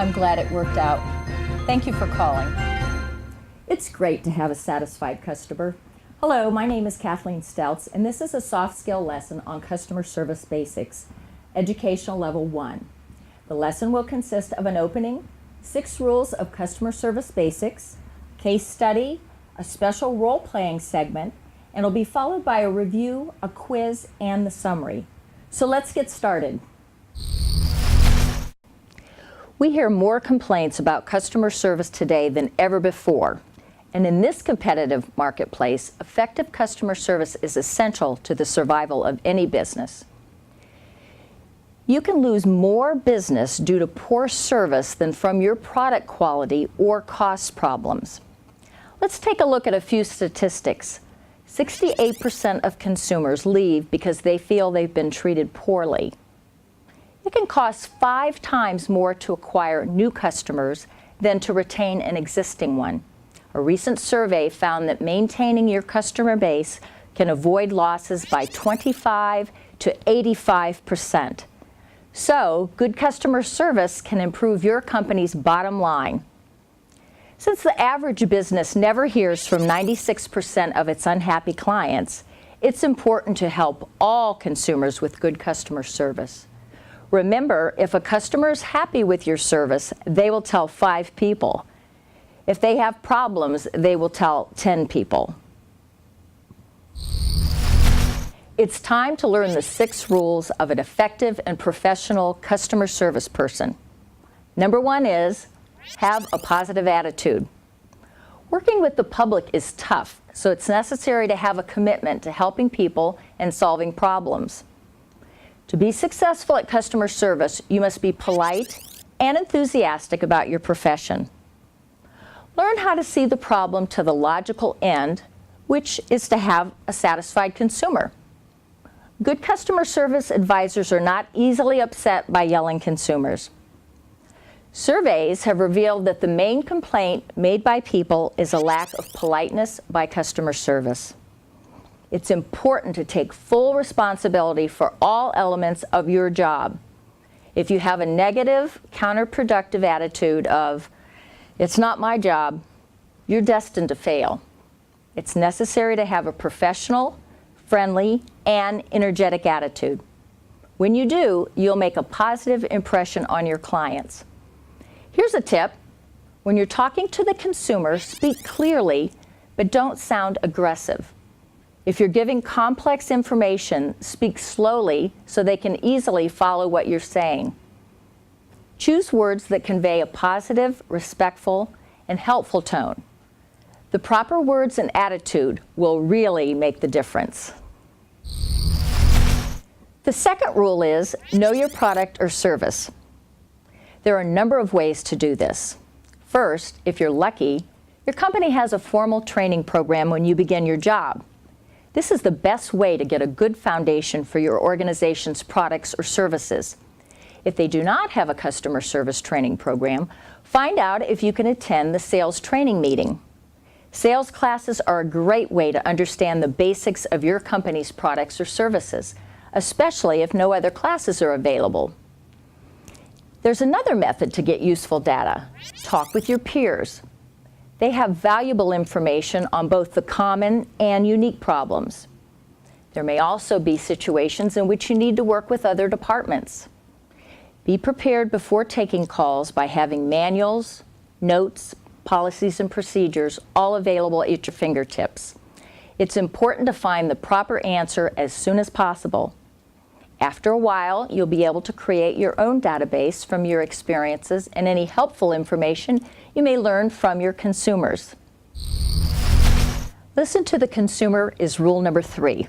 I'm glad it worked out. Thank you for calling. It's great to have a satisfied customer. Hello, my name is Kathleen Stouts, and this is a soft skill lesson on customer service basics, educational level 1. The lesson will consist of an opening, 6 rules of customer service basics, case study, a special role-playing segment, and it'll be followed by a review, a quiz, and the summary. So let's get started. We hear more complaints about customer service today than ever before. And in this competitive marketplace, effective customer service is essential to the survival of any business. You can lose more business due to poor service than from your product quality or cost problems. Let's take a look at a few statistics. 68% of consumers leave because they feel they've been treated poorly. It can cost 5 times more to acquire new customers than to retain an existing one. A recent survey found that maintaining your customer base can avoid losses by 25 to 85%. So, good customer service can improve your company's bottom line. Since the average business never hears from 96% of its unhappy clients, it's important to help all consumers with good customer service. Remember, if a customer is happy with your service, they will tell 5 people. If they have problems, they will tell 10 people. It's time to learn the 6 rules of an effective and professional customer service person. Number 1 is, have a positive attitude. Working with the public is tough, so it's necessary to have a commitment to helping people and solving problems. To be successful at customer service, you must be polite and enthusiastic about your profession. Learn how to see the problem to the logical end, which is to have a satisfied consumer. Good customer service advisors are not easily upset by yelling consumers. Surveys have revealed that the main complaint made by people is a lack of politeness by customer service. It's important to take full responsibility for all elements of your job. If you have a negative, counterproductive attitude of, "It's not my job," you're destined to fail. It's necessary to have a professional, friendly, and energetic attitude. When you do, you'll make a positive impression on your clients. Here's a tip. When you're talking to the consumer, speak clearly, but don't sound aggressive. If you're giving complex information, speak slowly so they can easily follow what you're saying. Choose words that convey a positive, respectful, and helpful tone. The proper words and attitude will really make the difference. The second rule is, know your product or service. There are a number of ways to do this. First, if you're lucky, your company has a formal training program when you begin your job. This is the best way to get a good foundation for your organization's products or services. If they do not have a customer service training program, find out if you can attend the sales training meeting. Sales classes are a great way to understand the basics of your company's products or services, especially if no other classes are available. There's another method to get useful data. Talk with your peers. They have valuable information on both the common and unique problems. There may also be situations in which you need to work with other departments. Be prepared before taking calls by having manuals, notes, policies, and procedures all available at your fingertips. It's important to find the proper answer as soon as possible. After a while, you'll be able to create your own database from your experiences and any helpful information you may learn from your consumers. Listen to the consumer is rule number 3.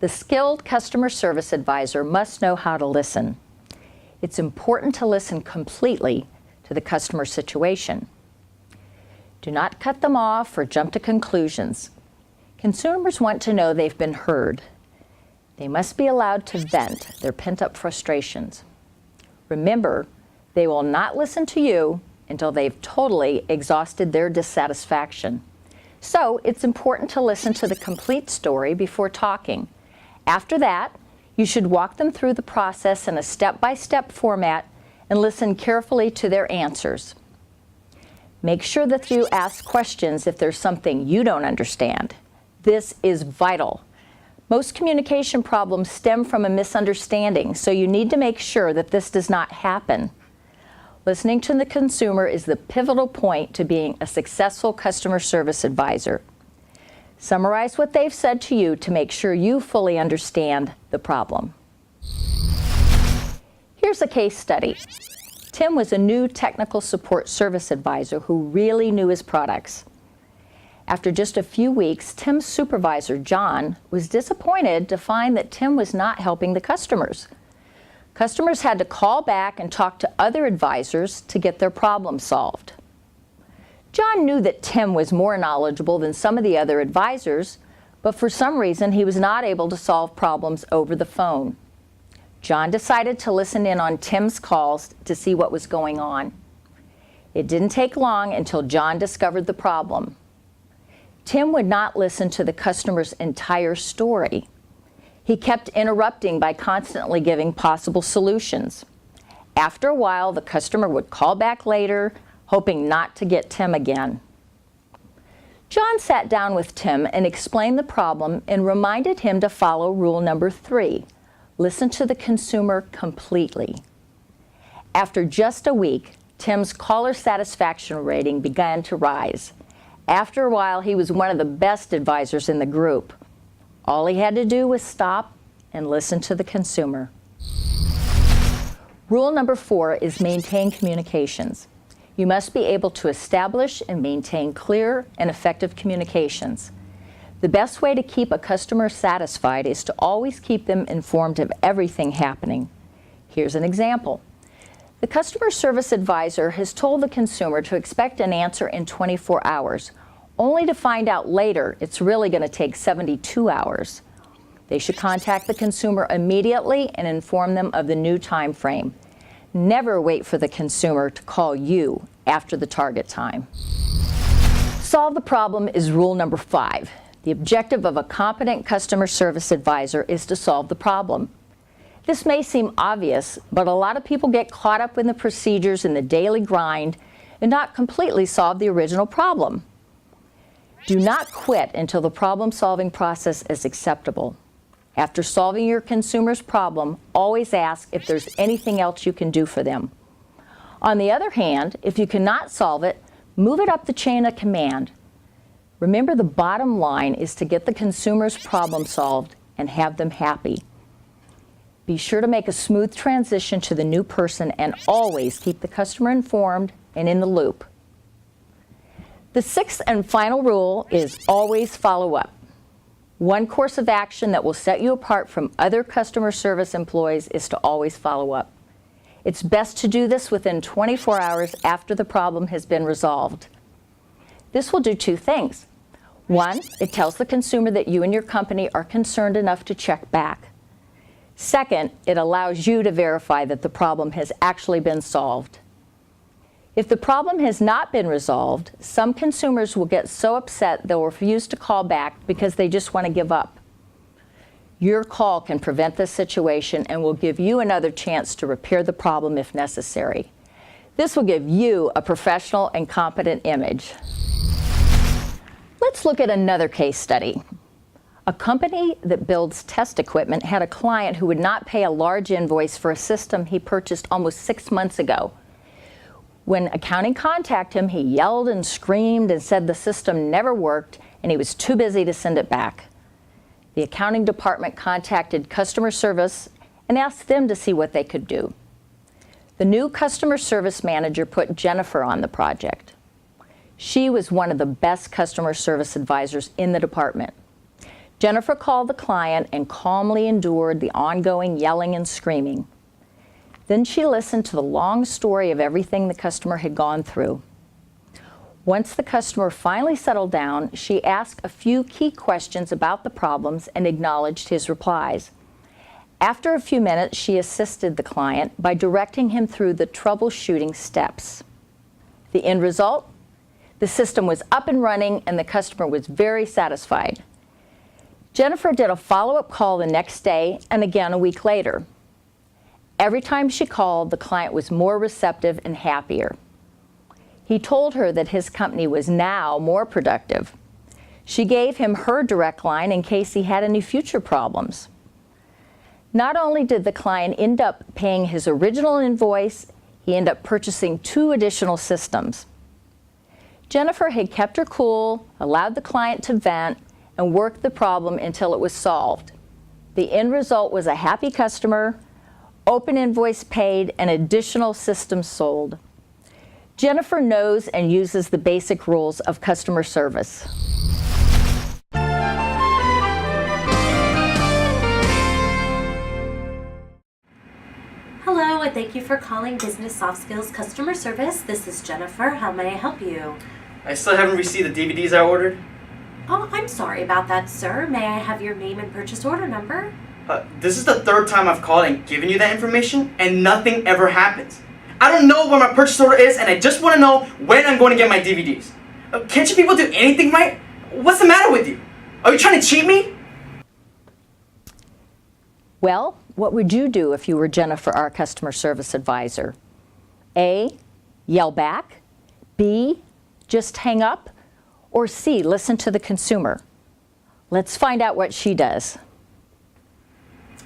The skilled customer service advisor must know how to listen. It's important to listen completely to the customer situation. Do not cut them off or jump to conclusions. Consumers want to know they've been heard. They must be allowed to vent their pent-up frustrations. Remember, they will not listen to you until they've totally exhausted their dissatisfaction. So it's important to listen to the complete story before talking. After that, you should walk them through the process in a step-by-step format and listen carefully to their answers. Make sure that you ask questions if there's something you don't understand. This is vital. Most communication problems stem from a misunderstanding, so you need to make sure that this does not happen. Listening to the consumer is the pivotal point to being a successful customer service advisor. Summarize what they've said to you to make sure you fully understand the problem. Here's a case study. Tim was a new technical support service advisor who really knew his products. After just a few weeks, Tim's supervisor, John, was disappointed to find that Tim was not helping the customers. Customers had to call back and talk to other advisors to get their problem solved. John knew that Tim was more knowledgeable than some of the other advisors, but for some reason he was not able to solve problems over the phone. John decided to listen in on Tim's calls to see what was going on. It didn't take long until John discovered the problem. Tim would not listen to the customer's entire story. He kept interrupting by constantly giving possible solutions. After a while, the customer would call back later, hoping not to get Tim again. John sat down with Tim and explained the problem and reminded him to follow rule number 3. Listen to the consumer completely. After just a week, Tim's caller satisfaction rating began to rise. After a while, he was one of the best advisors in the group. All he had to do was stop and listen to the consumer. Rule number 4 is maintain communications. You must be able to establish and maintain clear and effective communications. The best way to keep a customer satisfied is to always keep them informed of everything happening. Here's an example. The customer service advisor has told the consumer to expect an answer in 24 hours, only to find out later it's really going to take 72 hours. They should contact the consumer immediately and inform them of the new time frame. Never wait for the consumer to call you after the target time. Solve the problem is rule number 5. The objective of a competent customer service advisor is to solve the problem. This may seem obvious, but a lot of people get caught up in the procedures and the daily grind and not completely solve the original problem. Do not quit until the problem-solving process is acceptable. After solving your consumer's problem, always ask if there's anything else you can do for them. On the other hand, if you cannot solve it, move it up the chain of command. Remember, the bottom line is to get the consumer's problem solved and have them happy. Be sure to make a smooth transition to the new person and always keep the customer informed and in the loop. The 6th and final rule is always follow up. One course of action that will set you apart from other customer service employees is to always follow up. It's best to do this within 24 hours after the problem has been resolved. This will do 2 things. 1, it tells the consumer that you and your company are concerned enough to check back. 2nd, it allows you to verify that the problem has actually been solved. If the problem has not been resolved, some consumers will get so upset they'll refuse to call back because they just want to give up. Your call can prevent this situation and will give you another chance to repair the problem if necessary. This will give you a professional and competent image. Let's look at another case study. A company that builds test equipment had a client who would not pay a large invoice for a system he purchased almost 6 months ago. When accounting contacted him, he yelled and screamed and said the system never worked and he was too busy to send it back. The accounting department contacted customer service and asked them to see what they could do. The new customer service manager put Jennifer on the project. She was one of the best customer service advisors in the department. Jennifer called the client and calmly endured the ongoing yelling and screaming. Then she listened to the long story of everything the customer had gone through. Once the customer finally settled down, she asked a few key questions about the problems and acknowledged his replies. After a few minutes, she assisted the client by directing him through the troubleshooting steps. The end result? The system was up and running and the customer was very satisfied. Jennifer did a follow-up call the next day and again a week later. Every time she called, the client was more receptive and happier. He told her that his company was now more productive. She gave him her direct line in case he had any future problems. Not only did the client end up paying his original invoice, he ended up purchasing 2 additional systems. Jennifer had kept her cool, allowed the client to vent, and worked the problem until it was solved. The end result was a happy customer, open invoice paid, and additional systems sold. Jennifer knows and uses the basic rules of customer service. Hello, and thank you for calling Business Soft Skills Customer Service. This is Jennifer. How may I help you? I still haven't received the DVDs I ordered. Oh, I'm sorry about that, sir. May I have your name and purchase order number? This is the 3rd time I've called and given you that information, and nothing ever happens. I don't know where my purchase order is, and I just want to know when I'm going to get my DVDs. Can't you people do anything right? What's the matter with you? Are you trying to cheat me? Well, what would you do if you were Jennifer, our customer service advisor? A, yell back. B, just hang up. Or C, listen to the consumer. Let's find out what she does.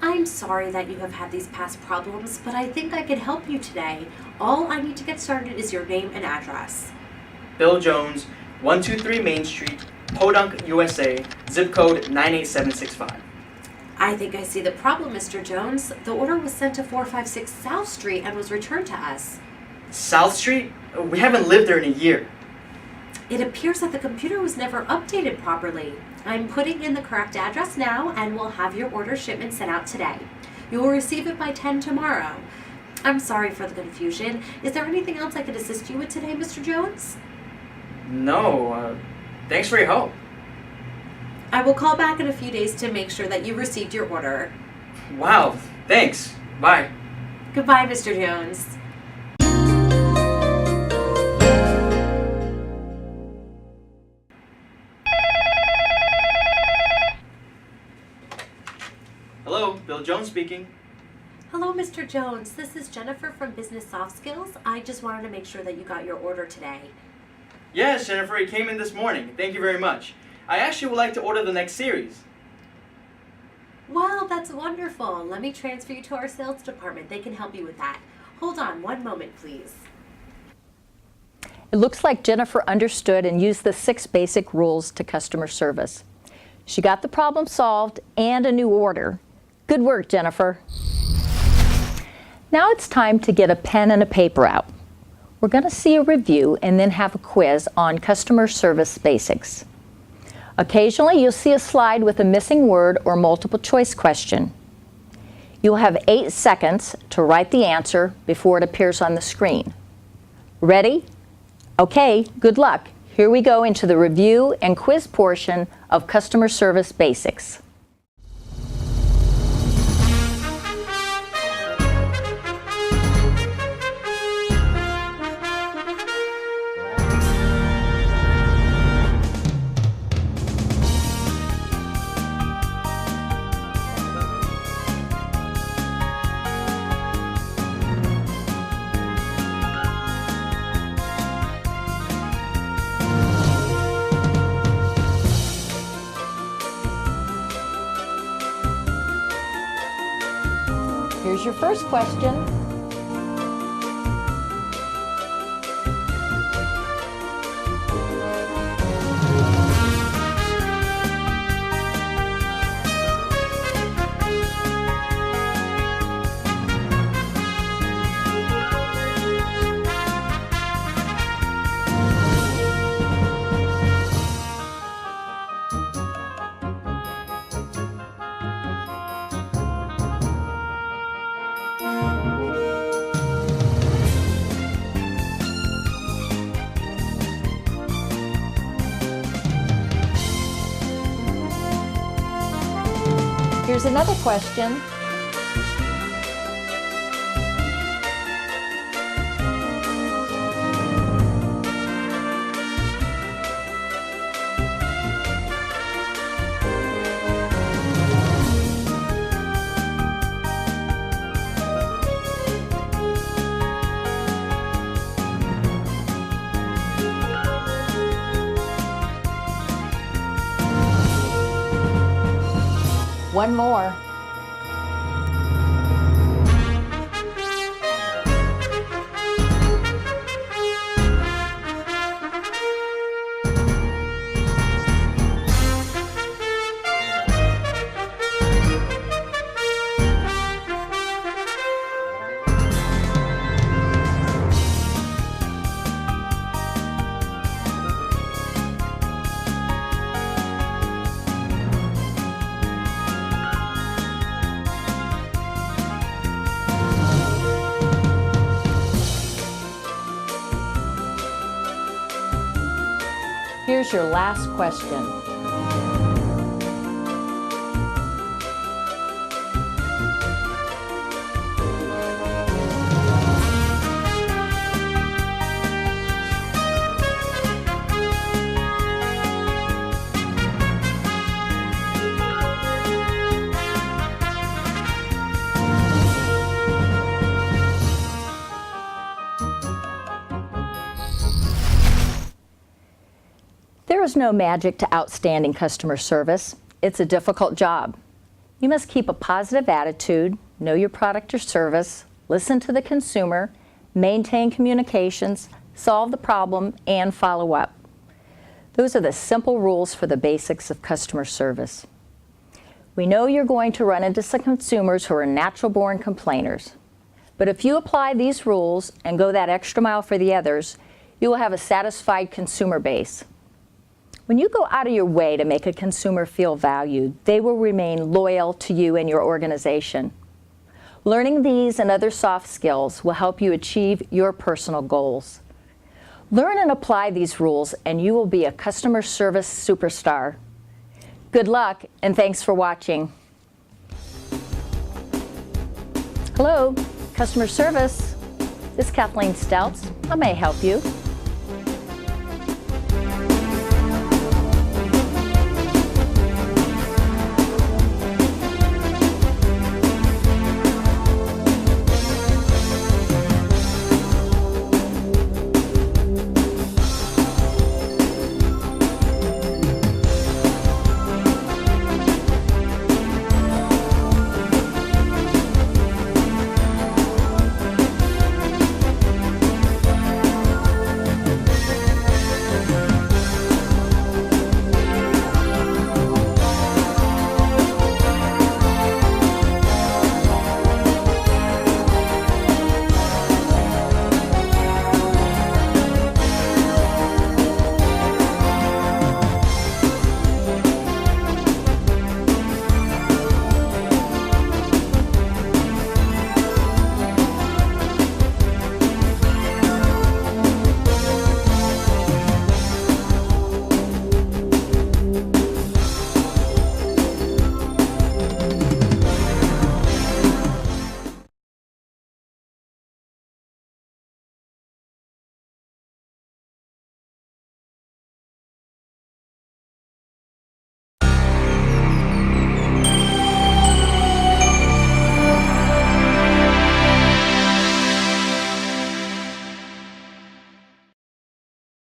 I'm sorry that you have had these past problems, but I think I can help you today. All I need to get started is your name and address. Bill Jones, 123 Main Street, Podunk, USA, zip code 98765. I think I see the problem, Mr. Jones. The order was sent to 456 South Street and was returned to us. South Street? We haven't lived there in a year. It appears that the computer was never updated properly. I'm putting in the correct address now and will have your order shipment sent out today. You will receive it by 10 tomorrow. I'm sorry for the confusion. Is there anything else I could assist you with today, Mr. Jones? No, thanks for your help. I will call back in a few days to make sure that you received your order. Wow, thanks. Bye. Goodbye, Mr. Jones. Hello, Bill Jones speaking. Hello, Mr. Jones. This is Jennifer from Business Soft Skills. I just wanted to make sure that you got your order today. Yes, Jennifer, it came in this morning. Thank you very much. I actually would like to order the next series. Wow, that's wonderful. Let me transfer you to our sales department. They can help you with that. Hold on one moment, please. It looks like Jennifer understood and used the 6 basic rules to customer service. She got the problem solved and a new order. Good work, Jennifer. Now it's time to get a pen and a paper out. We're going to see a review and then have a quiz on customer service basics. Occasionally, you'll see a slide with a missing word or multiple choice question. You'll have 8 seconds to write the answer before it appears on the screen. Ready? Okay, good luck. Here we go into the review and quiz portion of customer service basics. Here's your first question. Here's another question. One more. Here's your last question. There is no magic to outstanding customer service. It's a difficult job. You must keep a positive attitude, know your product or service, listen to the consumer, maintain communications, solve the problem, and follow up. Those are the simple rules for the basics of customer service. We know you're going to run into some consumers who are natural-born complainers. But if you apply these rules and go that extra mile for the others, you will have a satisfied consumer base. When you go out of your way to make a consumer feel valued, they will remain loyal to you and your organization. Learning these and other soft skills will help you achieve your personal goals. Learn and apply these rules and you will be a customer service superstar. Good luck and thanks for watching. Hello, customer service. This is Kathleen Stelz. How may I help you?